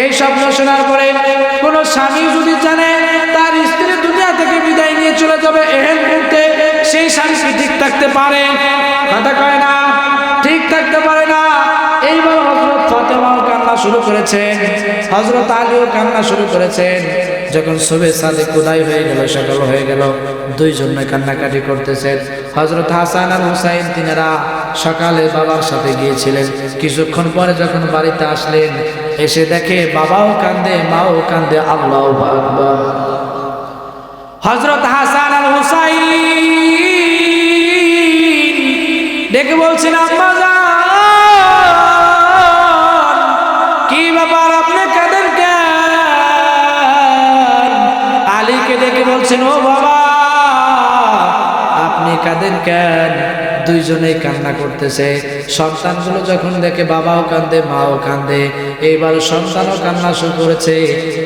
এই স্বপ্ন শোনার পরে কোন স্বামী যদি জানে তার স্ত্রী দুনিয়া থেকে বিদায় নিয়ে চলে যাবে, এহেন মুহূর্তে সেই স্বামী কি ঠিক থাকতে পারে? কথা কয় না, ঠিক থাকতে পারে না। এইবার হযরত ফাতেমাও কান্না শুরু করেছেন, হযরত আলীও কান্না শুরু করেছেন। যখন সুবহে সাদিক উদয় হয়ে গেল, সকাল হয়ে গেল, দুইজনে কান্নাকাটি করতেছেন। হযরত হাসান আর হুসাইন তিনারা সকালে বাবার সাথে গিয়েছিলেন। কিছুক্ষণ পরে যখন বাড়িতে আসলেন, এসে দেখে বাবাও কান্দে, মাও কান্দে। আল্লাহু আকবার। হযরত হাসান আর হুসাইন ডেকে বলছেন, আম্মা জান, কি ব্যাপার, আপনি কাঁদেন কেন? আলীকে ডেকে বলছেন, ও বাবা, আপনি কাঁদেন কেন? দুইজনেই কান্না করতেছে। সন্তানগুলো যখন দেখে বাবাও কান্দে, মাও কান্দে, এইবার সন্তানও কান্না শুরু করেছে,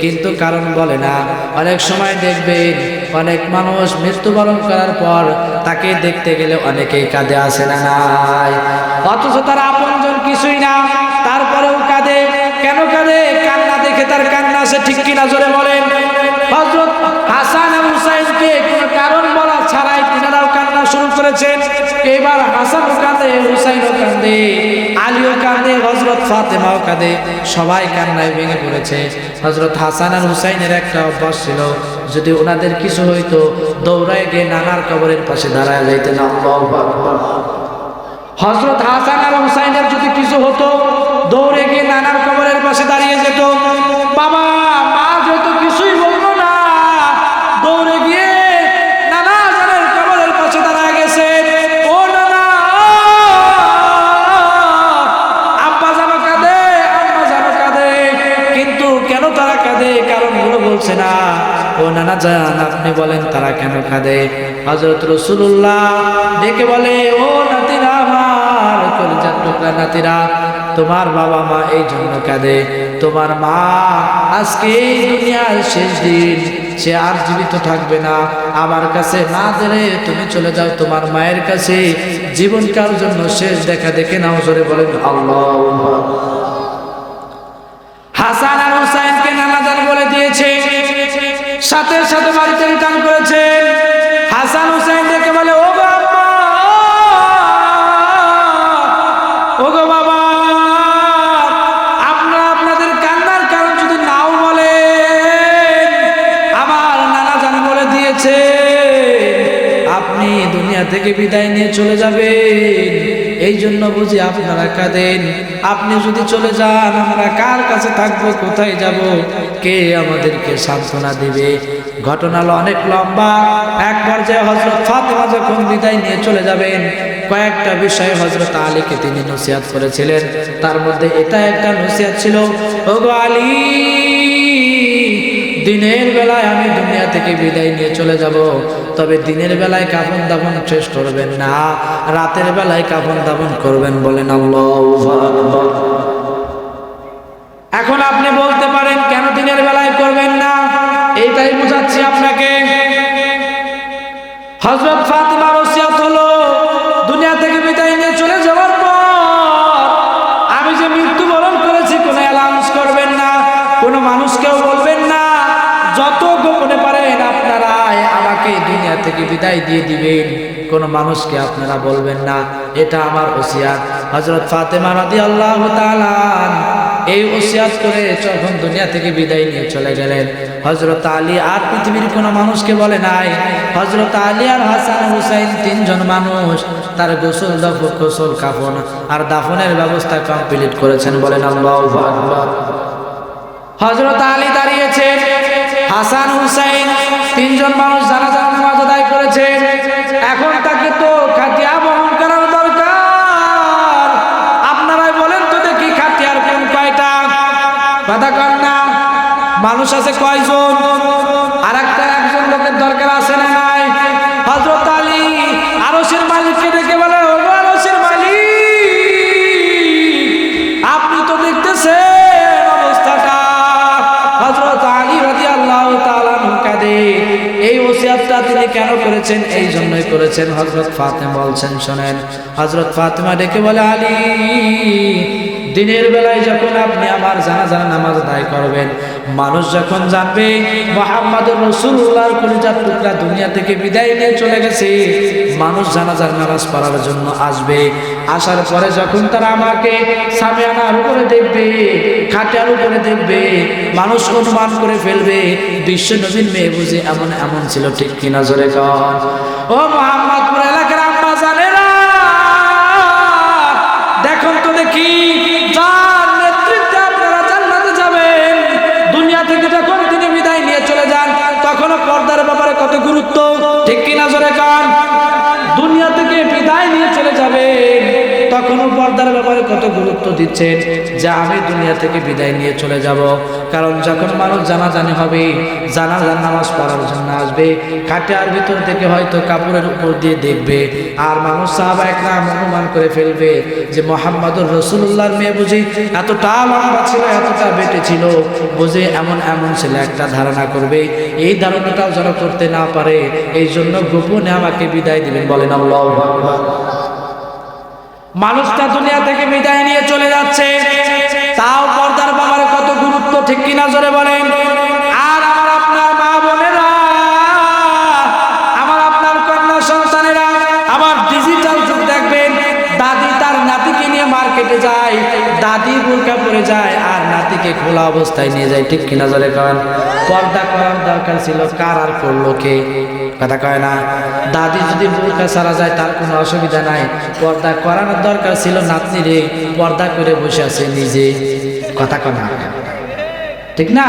কিন্তু কারণ বলে না। অনেক সময় দেখবেন অনেক মানুষ মৃত্যুবরণ করার পর তাকে দেখতে গেলে অনেকেই কাঁদে, আসে না নাই? অথচ তার আপনজন কিছুই না, তারপরেও কাঁদে। কেন কাঁদে? কান্না দেখে তার কান্না আসে, ঠিক কিনা জোরে বলেন? হযরত হাসান আর হুসাইনকে কোনো কারণ বলা ছাড়াই তিনারাও কান্না শুরু করেছেন। এবার হাসানও কাঁদে, হুসাইনও কাঁদে, আলীও কাঁদে, হযরত ফাতেমাও কাঁদে, সবাই কান্নায় ভেঙে পড়েছে। হযরত হাসান আর হুসাইনের একটা অভ্যাস ছিল, যদি ওনাদের কিছু হইতো দৌড়ায় গিয়ে নানার কবরের পাশে দাঁড়ায় যাইতেন। আল্লাহু আকবার। হযরত হাসান আর হুসাইনের যদি কিছু হতো দৌড়ে গিয়ে নানার কবরের পাশে দাঁড়িয়ে যেত। বাবা মা যেহেতু কিছুই বলতো না, দৌড়ে গিয়ে নানা জানের কবরের পাশে দাঁড়ায় গেছে। ও নানা, আব্বা জানো কাঁদে, আম্মা জানো কাঁদে, কিন্তু কেন তারা কাঁদে কারণগুলো বলছে না। ও নানা জান, আপনি বলেন তারা কেন কাঁদে? হযরত রাসূলুল্লাহ ডেকে বলে, ও নাতিরা আমার, কলিজার টুকরা নাতিরা, তোমার বাবা মা এই জন্য কাঁদে। তোমার মা আজকে এই দুনিয়ার শেষ দিন, সে আর জীবিত থাকবে না। আমার কাছে না দিলে তুমি চলে যাও তোমার মায়ের কাছে, জীবনকাল জন্য শেষ দেখা দেখে নাও। জোরে বলেন আল্লাহু আকবার। হাসান আর হুসাইনকে নানা জান বলে দিয়েছে, সাথে সাথে বাড়িতে রিটার্ন করেছে। হাসান হুসাইন দেখে বলে, ও গো আম্মা, ও গো বাবা, আপনারা আপনাদের কান্নার কারণ যদি নাও বলে, আমার নানা জান বলে দিয়েছে আপনি দুনিয়া থেকে বিদায় নিয়ে চলে যাবেন, এই জন্য বুঝি আপনারা কাঁদেন। আপনি যদি চলে যান, আমরা কার কাছে থাকবো, কোথায় যাব, কে আমাদেরকে সান্ত্বনা দিবে? ঘটনা হলো অনেক লম্বা। এক পর্যায়ে হযরত ফাতেমা যখন বিদায় নিয়ে চলে যাবেন, কয়েকটা বিষয়ে হযরত আলীকে তিনি নসিহত করেছিলেন। তার মধ্যে এটা একটা নসিহত ছিল, ওগো আলী, দিনের বেলায় আমি দুনিয়া থেকে বিদায় নিয়ে চলে যাব, তবে দিনের বেলায় কাফন দাফন শেষ করবেন না, রাতের বেলায় কাফন দাফন করবেন। বলেন আল্লাহু আকবার। এখন আপনি বলতে পারেন কেন দিনের বেলায় করবেন না? এইটাই বোঝাচ্ছি আপনাকে। হযরত ফাতেমার ওসিয়ত হলো, দুনিয়া থেকে বিদায় নিয়ে চলে যাওয়ার পর আমি যে মৃত্যুবরণ করেছি কোনো অ্যানাউন্স করবেন না, কোনো মানুষকেও বলবেন না। যত গোপনে পারেন আপনারা আমাকে দুনিয়া থেকে বিদায় দিয়ে দিবেন, কোনো মানুষকে আপনারা বলবেন না। এটা আমার ওসিয়ত। হযরত ফাতেমা রাদিয়াল্লাহু তাআলা এই ওসিয়ত করে যখন দুনিয়া থেকে বিদায় নিয়ে চলে গেলেন, হযরত আলী আর পৃথিবীর কোনো মানুষকে বলে নাই। হযরত আলী আর হাসান হুসাইন তিনজন মানুষ তার গোসল কাফন আর দাফনের ব্যবস্থা কমপ্লিট করেছেন। বলেন আল্লাহু আকবার। হযরত আলী দাঁড়িয়েছেন, হাসান হুসাইন তিনজন মানুষ জানাজার নামাজ আদায় করেছেন। এখন তাকে তো খাটিয়া বহন করার দরকার। আপনারাই বলেন তো দেখি, খাটিয়ার কোন কয়টা? কথা কন না। মানুষ আছে কয়জন? আর একজন লোকের দরকার আছে না নাই? হযরত আলী আরশের মালিককে ডেকে বলে, ও আরশের মালিক, আপনি তো দেখতেছেন অবস্থাটা। হযরত আলী রাদিয়াল্লাহু তাআলা কাঁদে। এই ওসিয়তটা তিনি কেন করেছেন? এই জন্যই করেছেন। হযরত ফাতেমা বলছেন, শোনেন। হযরত ফাতেমা ডেকে বলে, আলী, দিনের বেলায় যখন আপনি আমার জানাজার নামাজ আদায় করবেন, মানুষ যখন জানবে মুহাম্মদুর রাসূলুল্লাহর কলিজার টুকরা দুনিয়া থেকে বিদায় নিয়ে চলে গেছে, মানুষ জানাজার নামাজ পড়ার জন্য আসবে। আসার পরে যখন তারা আমাকে সামিয়ানার উপরে দেখবে, খাটিয়ার উপরে দেখবে, মানুষ অনুমান করে ফেলবে বিশ্ব নবীর মেয়ে বুঝি এমন এমন ছিল, ঠিক কিনা জোরে কন। ও মুহাম্মদপুর এলাকার আম্মা জানেরা, দেখুন তো দেখি যার নেতৃত্বে আপনারা জান্নাতে যাবেন, দুনিয়া থেকে যখন তিনি বিদায় নিয়ে চলে যান তখনও পর্দার ব্যাপারে কত গুরুত্ব, ঠিক কিনা জোরে কন। দুনিয়া থেকে বিদায় নিয়ে চলে যাবেন তখনও পর্দার ব্যাপারে কত গুরুত্ব দিচ্ছেন যে আমি দুনিয়া থেকে বিদায় নিয়ে চলে যাব। কারণ যখন মানুষ জানাজানি হবে, জানাজার নামাজ পড়ার জন্য আসবে, খাটিয়ার ভিতর থেকে হয়তো কাপড়ের উপর দিয়ে দেখবে, আর মানুষ সাহাবা একরাম অনুমান করে ফেলবে যে মুহাম্মদুর রাসূলুল্লাহর মেয়ে বুঝি এতটা লম্বা ছিল, এতটা বেটে ছিল, বুঝি এমন এমন ছিল, একটা ধারণা করবে। এই ধারণাটাও যেন করতে না পারে, এই জন্য গোপনে আমাকে বিদায় দিবেন, বলেন আল্লাহু আকবার। মানুষটা দুনিয়া থেকে বিদায় নিয়ে চলে যাচ্ছে, তাও পর্দার ব্যাপারে কত গুরুত্ব, ঠিক কিনা জোরে বলেন। আর আমার আপনার মা বোনেরা, আমার আপনার কন্যা সন্তানেরা, আবার ডিজিটাল যুগ দেখবেন, দাদি তার নাতিকে নিয়ে মার্কেটে যায়, দাদি বোরকা পরে যায় আর নাতিকে খোলা অবস্থায় নিয়ে যায়, ঠিক কিনা জোরে কন। পর্দা করার দরকার ছিল কার, আর করলো কে? কথা কয় না। দাদি যদি বোরকা ছাড়া যায় তার কোনো অসুবিধা নাই, পর্দা করানোর দরকার ছিল নাতনি রে, পর্দা করে বসে আছে নিজে, কথা কয় না, ঠিক না?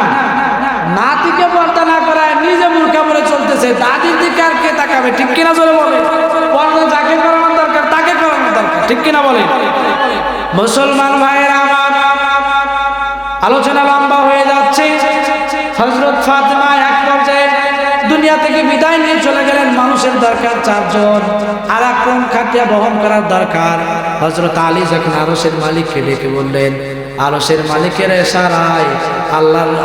নাতিকে পর্দা না করায় নিজে বোরকা পরে চলতেছে, দাদির দিকে আর কে তাকাবে, ঠিক কিনা জোরে বলে। পর্দা যাকে করানোর দরকার তাকে করানোর দরকার, ঠিক কিনা বলে। মুসলমান ভাইয়েরা আমার, আলোচনা লম্বা হয়ে যাচ্ছে। হযরত ফাতেমা এক পর্যায়ে দুনিয়া থেকে বিদায় নিয়ে চলে গেলেন। মানুষের দরকার চারজন, আর কোন খাটিয়া বহন করার দরকার। হযরত আলী যখন আরশের মালিককে ডেকে বললেন, আরশের মালিকের ইশারায়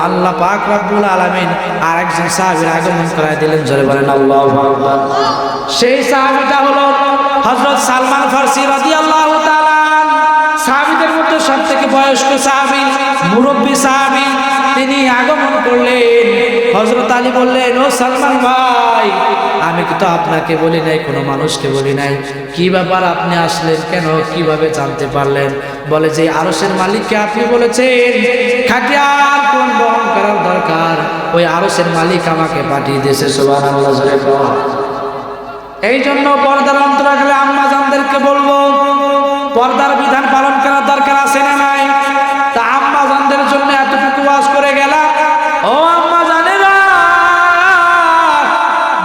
আল্লাহ পাক রব্বুল আলামিন আরেকজন সাহাবীর আগমন করায় দিলেন, জোরে বলেন আল্লাহু আকবার। সেই সাহাবীটা হলো হযরত সালমান ফারসি রাদিয়াল্লাহু তাআলা। সাহাবীদের মধ্যে সবথেকে বয়স্ক সাহাবী, মুরব্বী সাহাবী, তিনি আগমন করলেন। হযরত আলী বললেন, ও সালমান ভাই, আমি তো আপনাকে বলি নাই, কোনো মানুষকে বলি নাই, কি ব্যাপার আপনি আসলেন কেন, কিভাবে জানতে পারলেন? বলে যে আরশের মালিককে আপনি বলেছেন খাটিয়ার কোন বহন করার দরকার, ওই আরশের মালিক আমাকে পাঠিয়ে দিয়েছে, সুবহানাল্লাহ জোরে বল। এই জন্য পর্দার অন্তরালে আম্মা জানদেরকে বলবো, পর্দার বিধান পালন করার দরকার আছে না নাই? তা আম্মা জানদের জন্য এতটুকু ওয়াজ করে গেলাম। ও আম্মা জানেরা,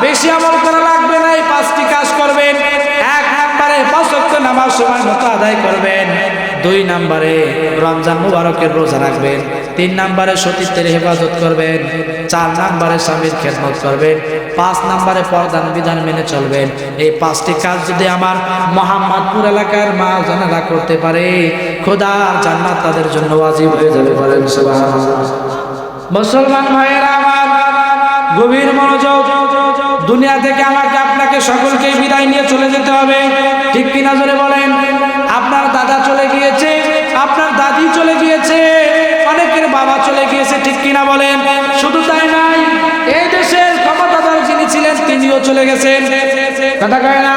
বেশি আমল করা লাগবে না, এই পাঁচটি কাজ করবেন। এক নম্বরে 5 ওয়াক্ত নামাজ সময় মতো আদায় করবেন। 2 নম্বরে রমজান মুবারকের রোজা রাখবেন। 3 নম্বরে সতীত্বের হেফাজত করবেন। 4 নম্বরে স্বামীর খেদমত করবেন। 5 নম্বরে পর্দার বিধান মেনে চলবেন। এই 5টি কাজ যদি আমার মোহাম্মদপুর এলাকার মা জানারা করতে পারে, খোদার জান্নাত তাদের জন্য ওয়াজিব হয়ে যাবে, বলেন সুবহানাল্লাহ। মুসলমান ভাইয়েরা আমার, গভীর মনোযোগ। দুনিয়া থেকে আমাকে আপনাকে সকলকে বিদায় নিয়ে চলে যেতে হবে, ঠিক কিনা জোরে বলেন। আপনার দাদা চলে গিয়েছে, আপনার দাদি চলে গিয়েছে, অনেকের বাবা চলে গিয়েছে, ঠিক কিনা বলেন। শুধু তাই নাই, এই দেশের ক্ষমতাধর যিনি ছিলেন তিনিও চলে গেছেন, কথা কয় না।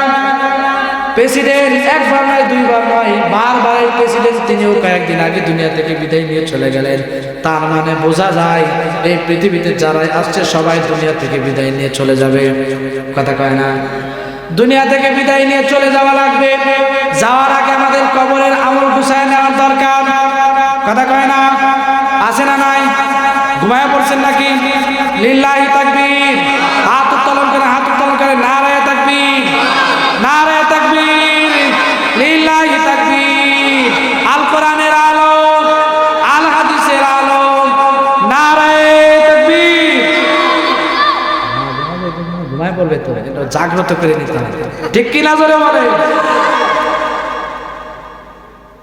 প্রেসিডেন্ট একবার নয়, 2 বার নয়, বারবার প্রেসিডেন্ট তিনিও কয়েকদিন আগে দুনিয়া থেকে বিদায় নিয়ে চলে গেলেন। তার মানে বোঝা যায় এই পৃথিবীতে যারাই আসছে সবাই দুনিয়া থেকে বিদায় নিয়ে চলে যাবে, কথা কয় না। দুনিয়া থেকে বিদায় নিয়ে চলে যাওয়া লাগবে, যাওয়ার আগে আমাদের কবরের আমল গুছায় নেওয়ার দরকার, কথা কয় না। আছে না নাই? ঘুমায় পড়ছেন নাকি? লিল্লাহি তাকবীর, হাত উত্তোলন করে, হাত উত্তোলন করে, নারায়ে তাকবীর, নারায়ে তাকবীর, লিল্লাহি তাকবীর। আল কোরআনের আলো, আল হাদিসের আলো, নারায়ে তাকবীর। ঘুমায় পড়বে তো, এটা জাগ্রত করে নিতে হবে, ঠিক কিনা জোরে বলে।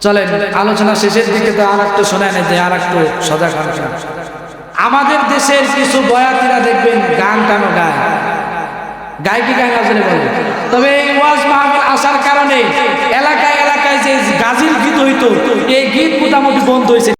চলেন আলোচনা শেষের দিকে, তো আর একটু শোনেন, আর একটু সজাগ হন। আমাদের দেশের কিছু বয়াতিরা দেখবেন গান টানো গায়, গায় কি গায় না জেনে বলে। তবে এই ওয়াজ মাহফিল আসার কারণে এলাকায় এলাকায় জায়গায় যে গাজির গীত হইতো, এই গীত মোটামুটি বন্ধ হয়েছে।